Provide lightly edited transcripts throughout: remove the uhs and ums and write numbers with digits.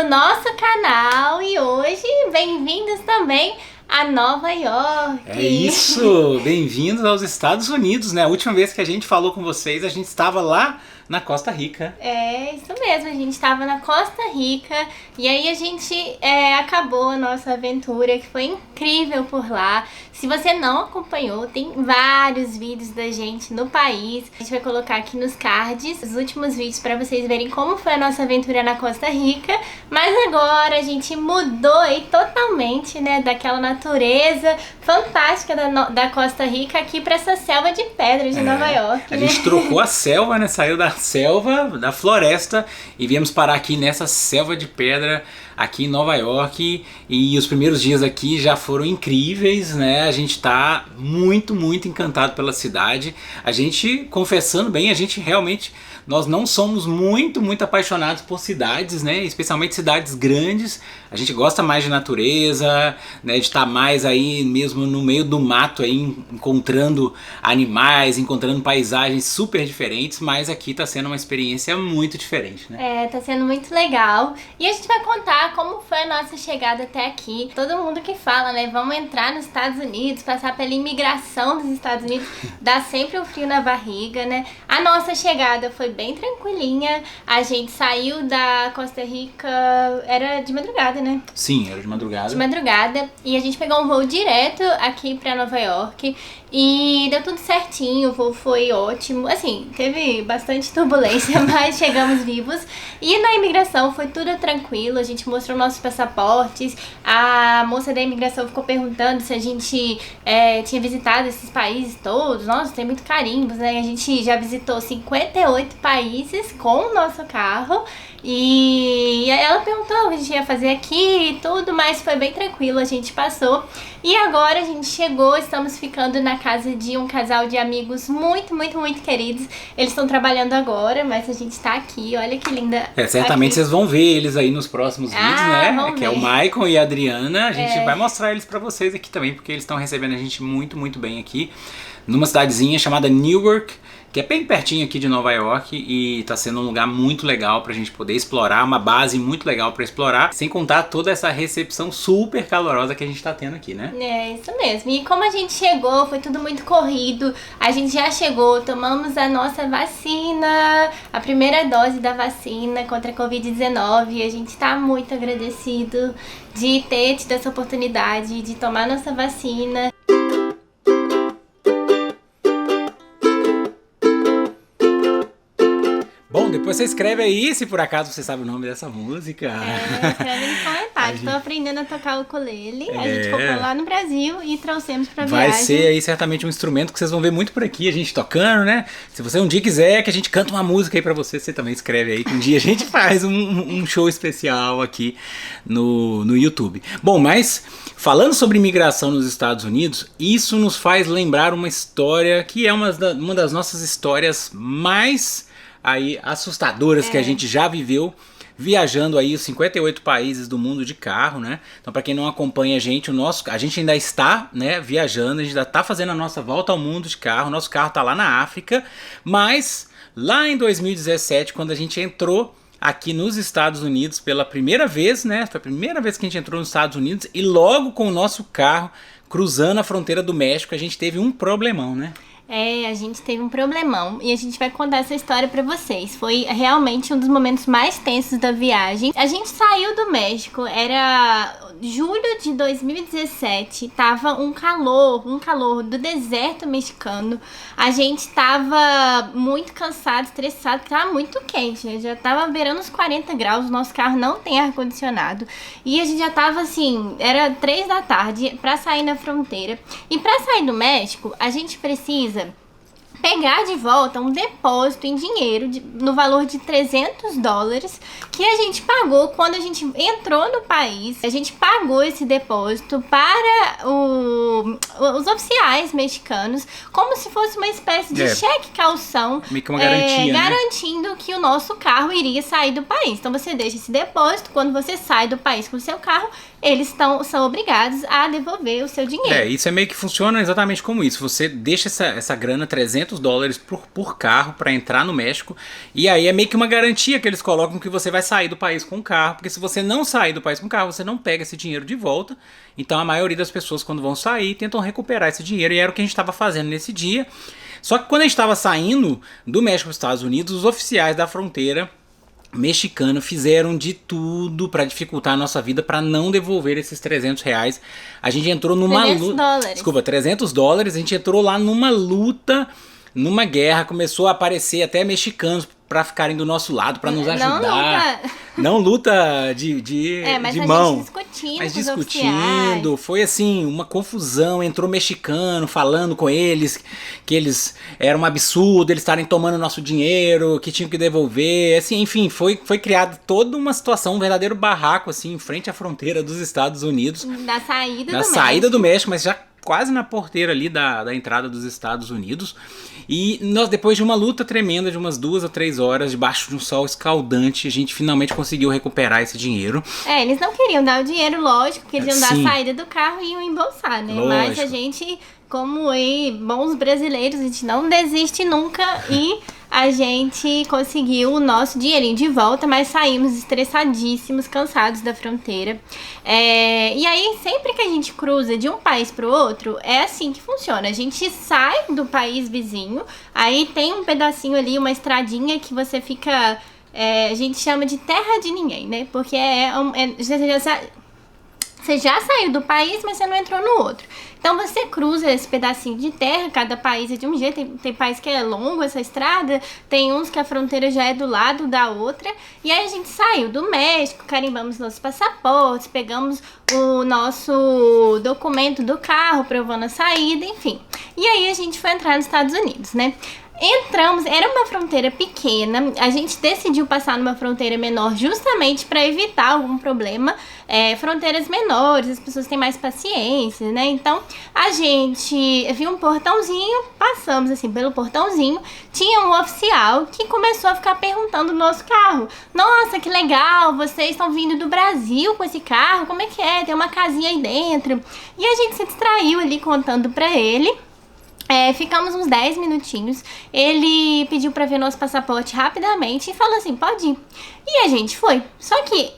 nosso canal e hoje bem-vindos também a Nova York. É isso, bem-vindos aos Estados Unidos, né? A última vez que a gente falou com vocês, a gente estava lá na Costa Rica. É, isso mesmo, a gente estava na Costa Rica e aí a gente acabou a nossa aventura, que foi incrível por lá. Se você não acompanhou, tem vários vídeos da gente no país. A gente vai colocar aqui nos cards os últimos vídeos para vocês verem como foi a nossa aventura na Costa Rica. Mas agora a gente mudou aí totalmente, né, daquela natureza fantástica da Costa Rica aqui para essa selva de pedra de Nova York. A gente trocou a selva, né? Saiu da selva, da floresta e viemos parar aqui nessa selva de pedra aqui em Nova York, e os primeiros dias aqui já foram incríveis, né? A gente tá muito encantado pela cidade. A gente, confessando bem, a gente realmente, nós não somos muito apaixonados por cidades, né? Especialmente cidades grandes. A gente gosta mais de natureza, né? De estar mais aí mesmo no meio do mato aí, encontrando animais, encontrando paisagens super diferentes, mas aqui tá sendo uma experiência muito diferente, né? É, tá sendo muito legal. E a gente vai contar como foi a nossa chegada até aqui. Todo mundo que fala, né? Vamos entrar nos Estados Unidos, passar pela imigração dos Estados Unidos, dá sempre um frio na barriga, né? A nossa chegada foi bem tranquilinha. A gente saiu da Costa Rica, era de madrugada, né? Sim, era de madrugada. De madrugada. E a gente pegou um voo direto aqui pra Nova York. E deu tudo certinho, o voo foi ótimo. Assim, teve bastante turbulência, mas chegamos vivos. E na imigração foi tudo tranquilo, a gente mostrou nossos passaportes. A moça da imigração ficou perguntando se a gente tinha visitado esses países todos. Nossa, tem muito carimbos, né? A gente já visitou 58 países com o nosso carro. E ela perguntou o que a gente ia fazer aqui e tudo, mas foi bem tranquilo, a gente passou. E agora a gente chegou, estamos ficando na casa de um casal de amigos muito queridos. Eles estão trabalhando agora, mas a gente tá aqui, olha que linda. Certamente aqui. Vocês vão ver eles aí nos próximos vídeos, né? Que é o Maicon e a Adriana. A gente vai mostrar eles pra vocês aqui também, porque eles estão recebendo a gente muito bem aqui, numa cidadezinha chamada Newark, que é bem pertinho aqui de Nova York, e tá sendo um lugar muito legal pra gente poder explorar, uma base muito legal pra explorar, sem contar toda essa recepção super calorosa que a gente tá tendo aqui, né? É, isso mesmo. E como a gente chegou, foi tudo muito corrido, a gente já chegou, tomamos a nossa vacina, a primeira dose da vacina contra a Covid-19, e a gente tá muito agradecido de ter tido essa oportunidade de tomar nossa vacina. Bom, depois você escreve aí, se por acaso você sabe o nome dessa música. Escreve nos comentários. Tô aprendendo a tocar o ukulele. A gente comprou lá no Brasil e trouxemos pra viagem. Vai ser aí certamente um instrumento que vocês vão ver muito por aqui, a gente tocando, né? Se você um dia quiser que a gente cante uma música aí pra você, você também escreve aí, que um dia a gente faz um show especial aqui no YouTube. Bom, mas falando sobre imigração nos Estados Unidos, isso nos faz lembrar uma história que é uma das nossas histórias mais aí assustadoras que a gente já viveu, viajando aí os 58 países do mundo de carro, né? Então, para quem não acompanha a gente ainda está, né, viajando, a gente ainda está fazendo a nossa volta ao mundo de carro. Nosso carro está lá na África, mas lá em 2017, quando a gente entrou aqui nos Estados Unidos pela primeira vez, né? Foi a primeira vez que a gente entrou nos Estados Unidos, e logo com o nosso carro cruzando a fronteira do México, a gente teve um problemão, né? A gente teve um problemão e a gente vai contar essa história pra vocês. Foi realmente um dos momentos mais tensos da viagem. A gente saiu do México, era julho de 2017, tava um calor do deserto mexicano. A gente tava muito cansado, estressado, porque tava muito quente, né? Já tava beirando os 40 graus, o nosso carro não tem ar-condicionado. E a gente já tava assim, era 3 da tarde pra sair na fronteira. E pra sair do México, a gente precisa pegar de volta um depósito em dinheiro no valor de $300 que a gente pagou quando a gente entrou no país. A gente pagou esse depósito para os oficiais mexicanos, como se fosse uma espécie de cheque calção, meio que uma garantia, garantindo que o nosso carro iria sair do país. Então você deixa esse depósito, quando você sai do país com o seu carro, eles são obrigados a devolver o seu dinheiro. Isso é meio que funciona exatamente como isso. Você deixa essa grana, $300 $300 por carro para entrar no México. E aí é meio que uma garantia que eles colocam que você vai sair do país com o carro, porque se você não sair do país com o carro, você não pega esse dinheiro de volta. Então a maioria das pessoas, quando vão sair, tentam recuperar esse dinheiro, e era o que a gente estava fazendo nesse dia. Só que quando a gente estava saindo do México para os Estados Unidos, os oficiais da fronteira mexicano fizeram de tudo para dificultar a nossa vida, para não devolver esses R$300. A gente entrou numa luta. Desculpa, $300. A gente entrou lá numa luta, numa guerra. Começou a aparecer até mexicanos para ficarem do nosso lado, para nos ajudar. Não luta de mas de a mão. Mas discutindo. oficiais. Foi assim, uma confusão. Entrou mexicano falando com eles que eles era um absurdo eles estarem tomando nosso dinheiro, que tinham que devolver. Assim, enfim, foi criada toda uma situação, um verdadeiro barraco assim, em frente à fronteira dos Estados Unidos. Na saída do México, mas já quase na porteira ali da entrada dos Estados Unidos. E nós, depois de uma luta tremenda de umas 2 ou 3 horas, debaixo de um sol escaldante, a gente finalmente conseguiu recuperar esse dinheiro. Eles não queriam dar o dinheiro, lógico, porque eles iam dar Sim. a saída do carro e iam embolsar, né? Lógico. Mas a gente, como bons brasileiros, a gente não desiste nunca e a gente conseguiu o nosso dinheirinho de volta, mas saímos estressadíssimos, cansados da fronteira. E aí, sempre que a gente cruza de um país para o outro, é assim que funciona. A gente sai do país vizinho, aí tem um pedacinho ali, uma estradinha que você fica... a gente chama de terra de ninguém, né? Porque você já saiu do país, mas você não entrou no outro. Então você cruza esse pedacinho de terra, cada país é de um jeito, tem país que é longo essa estrada, tem uns que a fronteira já é do lado da outra. E aí a gente saiu do México, carimbamos nossos passaportes, pegamos o nosso documento do carro, provando a saída, enfim. E aí a gente foi entrar nos Estados Unidos, né? Entramos, era uma fronteira pequena, a gente decidiu passar numa fronteira menor justamente para evitar algum problema. Fronteiras menores, as pessoas têm mais paciência, né? Então a gente viu um portãozinho, passamos assim pelo portãozinho, tinha um oficial que começou a ficar perguntando no nosso carro: nossa, que legal, vocês estão vindo do Brasil com esse carro, como é que é? Tem uma casinha aí dentro. E a gente se distraiu ali contando pra ele. Ficamos uns 10 minutinhos, ele pediu pra ver nosso passaporte rapidamente e falou assim, pode ir. E a gente foi. Só que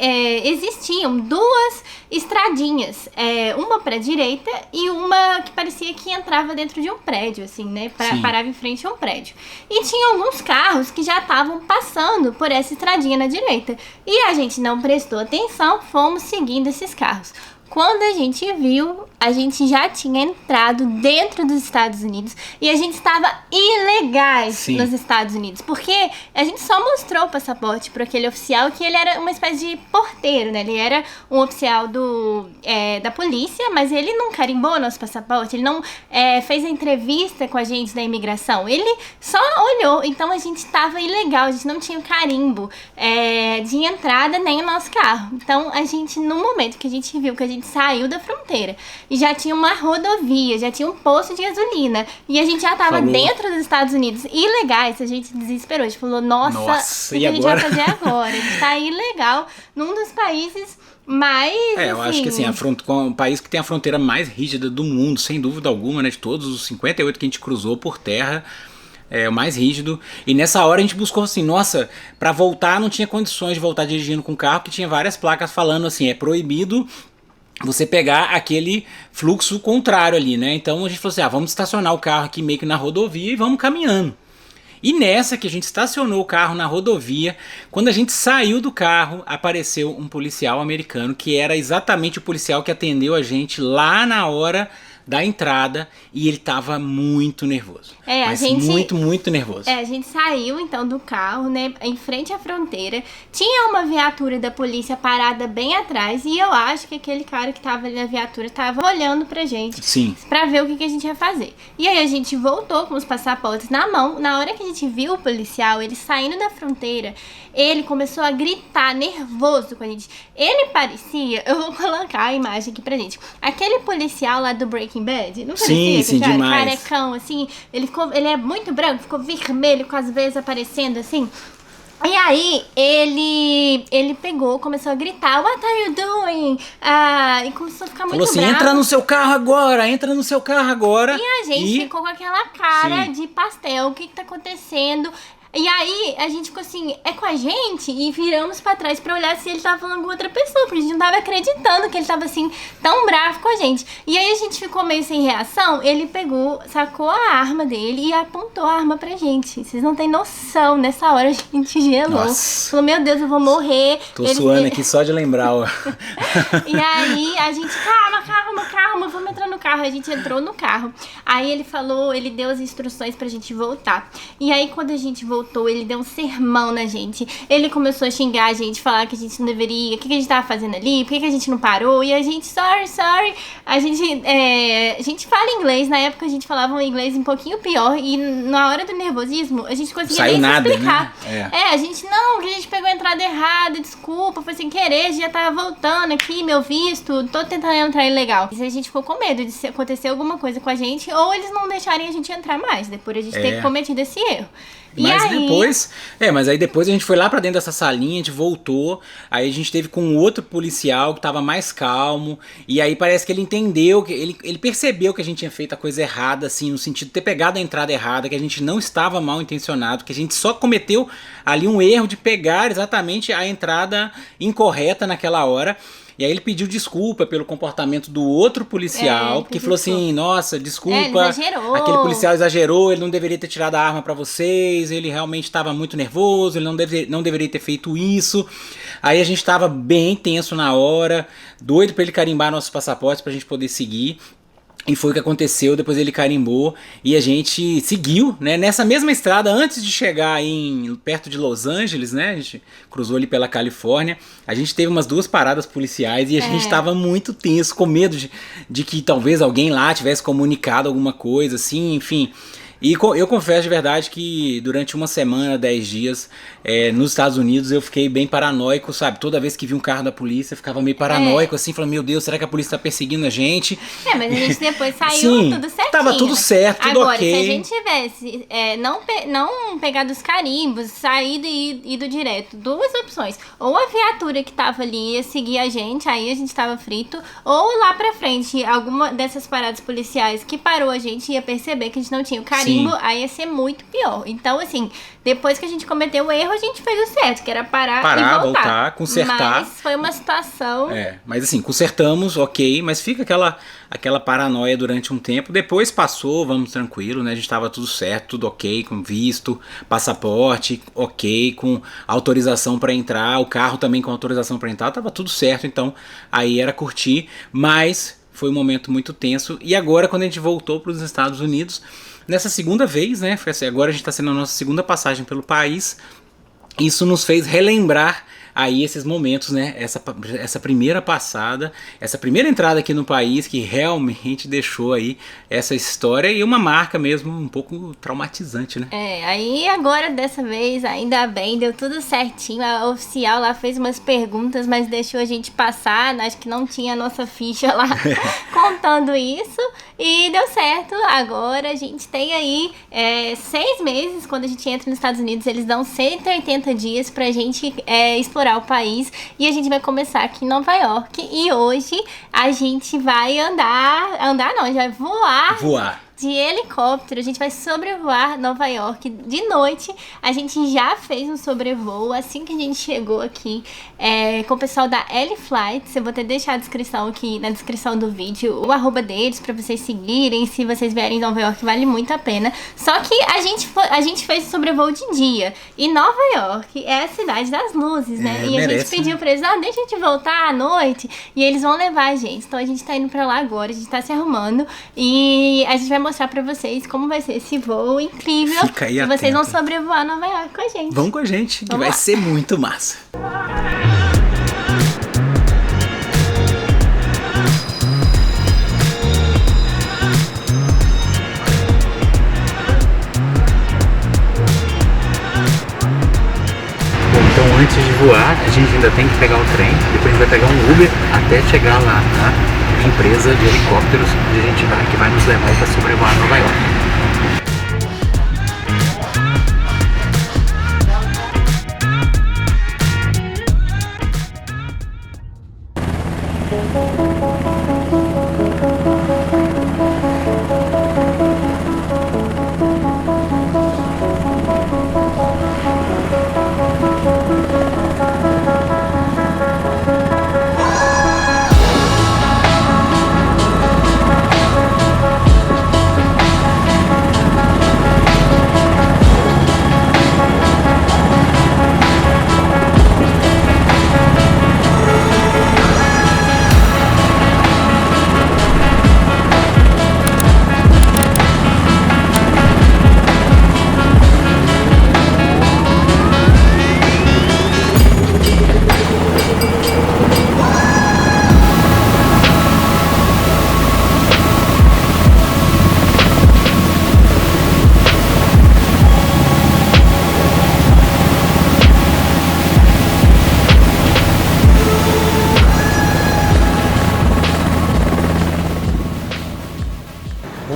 existiam 2 estradinhas, uma pra direita e uma que parecia que entrava dentro de um prédio, assim, né? Parava em frente a um prédio. E tinha alguns carros que já estavam passando por essa estradinha na direita. E a gente não prestou atenção, fomos seguindo esses carros. Quando a gente viu, a gente já tinha entrado dentro dos Estados Unidos e a gente estava ilegais nos Estados Unidos, porque a gente só mostrou o passaporte para aquele oficial, que ele era uma espécie de porteiro, né? Ele era um oficial da polícia, mas ele não carimbou nosso passaporte, ele não fez a entrevista com a gente da imigração, ele só olhou. Então a gente estava ilegal, a gente não tinha o carimbo de entrada nem o nosso carro. Então a gente, no momento que a gente viu que a gente saiu da fronteira e já tinha uma rodovia, já tinha um posto de gasolina e a gente já tava dentro dos Estados Unidos ilegais, a gente desesperou, a gente falou, nossa, o que a gente vai fazer agora? A gente tá ilegal num dos países mais, eu acho que assim, o país que tem a fronteira mais rígida do mundo, sem dúvida alguma, né, de todos os 58 que a gente cruzou por terra, o mais rígido. E nessa hora a gente buscou assim, nossa, pra voltar não tinha condições de voltar dirigindo com o carro, que tinha várias placas falando assim, é proibido você pegar aquele fluxo contrário ali, né? Então a gente falou assim, vamos estacionar o carro aqui meio que na rodovia e vamos caminhando. E nessa que a gente estacionou o carro na rodovia, quando a gente saiu do carro, apareceu um policial americano, que era exatamente o policial que atendeu a gente lá na hora da entrada, e ele tava muito nervoso. Muito nervoso. A gente saiu então do carro, né, em frente à fronteira. Tinha uma viatura da polícia parada bem atrás, e eu acho que aquele cara que tava ali na viatura tava olhando pra gente. Sim. Pra ver o que a gente ia fazer. E aí a gente voltou com os passaportes na mão. Na hora que a gente viu o policial, ele saindo da fronteira, ele começou a gritar nervoso com a gente. Ele parecia, eu vou colocar a imagem aqui pra gente, aquele policial lá do Breaking Bad, não parecia? Sim, cara, demais. Carecão, assim, ele é muito branco, ficou vermelho, com as veias aparecendo, assim. E aí, ele pegou, começou a gritar, "What are you doing?" E começou a ficar muito Falou assim, bravo. entra no seu carro agora, entra no seu carro agora. E a gente ficou com aquela cara de pastel, o que tá acontecendo? E aí, a gente ficou assim, é com a gente? E viramos pra trás pra olhar se ele tava falando com outra pessoa, porque a gente não tava acreditando que ele tava assim, tão bravo com a gente. E aí a gente ficou meio sem reação, ele pegou, sacou a arma dele e apontou a arma pra gente. Vocês não têm noção, nessa hora a gente gelou. Nossa. Falou, meu Deus, eu vou morrer. Tô suando aqui só de lembrar, ó. E aí a gente, calma, vamos entrar no carro. A gente entrou no carro. Aí ele falou, ele deu as instruções pra gente voltar. E aí quando a gente voltou, ele deu um sermão na gente. Ele começou a xingar a gente, falar que a gente não deveria, o que a gente tava fazendo ali, por que a gente não parou. E a gente, sorry. A gente fala inglês, na época a gente falava um inglês um pouquinho pior. E na hora do nervosismo, a gente conseguia Saiu nem nada, se explicar. né? A gente, não, que a gente pegou a entrada errada, desculpa, foi sem querer, já tava voltando aqui, meu visto, tô tentando entrar ilegal. E a gente ficou com medo de se acontecer alguma coisa com a gente, ou eles não deixarem a gente entrar mais, depois a gente ter cometido esse erro. Mas aí depois a gente foi lá pra dentro dessa salinha, a gente voltou, aí a gente teve com um outro policial que tava mais calmo, e aí parece que ele entendeu, que ele percebeu que a gente tinha feito a coisa errada, assim, no sentido de ter pegado a entrada errada, que a gente não estava mal intencionado, que a gente só cometeu ali um erro de pegar exatamente a entrada incorreta naquela hora. E aí ele pediu desculpa pelo comportamento do outro policial, porque falou assim, nossa, desculpa, ele exagerou. Aquele policial exagerou, ele não deveria ter tirado a arma pra vocês, ele realmente estava muito nervoso, ele não deveria ter feito isso. Aí a gente tava bem tenso na hora, doido pra ele carimbar nossos passaportes pra gente poder seguir. E foi o que aconteceu, depois ele carimbou e a gente seguiu, né, nessa mesma estrada antes de chegar perto de Los Angeles, né, a gente cruzou ali pela Califórnia, a gente teve umas 2 paradas policiais e a gente tava muito tenso, com medo de que talvez alguém lá tivesse comunicado alguma coisa, assim, enfim. E eu confesso de verdade que durante uma semana, 10 dias, nos Estados Unidos eu fiquei bem paranoico, sabe? Toda vez que vi um carro da polícia, eu ficava meio paranoico, assim, falando, meu Deus, será que a polícia tá perseguindo a gente? Mas a gente depois saiu Sim, tudo certinho. tava tudo certo, tudo Agora, ok. se a gente tivesse não pegado os carimbos, saído e ido direto, 2 opções. Ou a viatura que tava ali ia seguir a gente, aí a gente tava frito, ou lá pra frente, alguma dessas paradas policiais que parou a gente ia perceber que a gente não tinha o carimbo. Aí ia ser muito pior. Então, assim, depois que a gente cometeu o erro, a gente fez o certo, que era parar e voltar, consertar. Mas foi uma situação... Mas assim, consertamos, ok, mas fica aquela paranoia durante um tempo. Depois passou, vamos tranquilo, né? A gente tava tudo certo, tudo ok, com visto, passaporte, ok, com autorização pra entrar, o carro também com autorização pra entrar, tava tudo certo, então aí era curtir, mas foi um momento muito tenso. E agora, quando a gente voltou pros Estados Unidos, nessa segunda vez, né? Foi assim, agora a gente está sendo a nossa segunda passagem pelo país. Isso nos fez relembrar aí esses momentos, né? Essa primeira passada, essa primeira entrada aqui no país que realmente deixou aí essa história e uma marca mesmo um pouco traumatizante, né? Aí agora dessa vez, ainda bem, deu tudo certinho. A oficial lá fez umas perguntas, mas deixou a gente passar. Acho que não tinha a nossa ficha lá contando isso. E deu certo. Agora a gente tem aí 6 meses. Quando a gente entra nos Estados Unidos, eles dão 180 dias pra gente explorar o país. E a gente vai começar aqui em Nova York. E hoje a gente vai a gente vai voar. De helicóptero, a gente vai sobrevoar Nova York de noite. A gente já fez um sobrevoo assim que a gente chegou aqui com o pessoal da L Flights. Eu vou até deixar a descrição aqui na descrição do vídeo, o @ deles pra vocês seguirem. Se vocês vierem em Nova York, vale muito a pena. Só que a gente fez o sobrevoo de dia. E Nova York é a cidade das luzes, né? E a gente pediu pra eles, deixa a gente voltar à noite. E eles vão levar a gente. Então a gente tá indo pra lá agora, a gente tá se arrumando. E a gente vai mostrar pra vocês como vai ser esse voo incrível. Fica aí e atento. vocês vão sobrevoar Nova York com a gente. Vão com a gente, que vai ser muito massa. Então antes de voar, a gente ainda tem que pegar o trem, depois a gente vai pegar um Uber até chegar lá na empresa de helicópteros que vai nos levar para sobrevoar Nova York.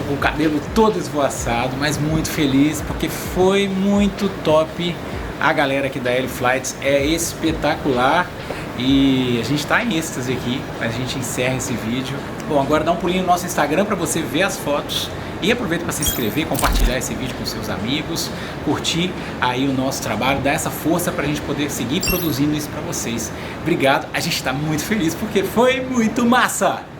Com o cabelo todo esvoaçado, mas muito feliz porque foi muito top. A galera aqui da L-Flights é espetacular e a gente está em êxtase aqui, mas a gente encerra esse vídeo. Bom, agora dá um pulinho no nosso Instagram para você ver as fotos e aproveita para se inscrever, compartilhar esse vídeo com seus amigos, curtir aí o nosso trabalho, dar essa força para a gente poder seguir produzindo isso para vocês. Obrigado, a gente está muito feliz porque foi muito massa!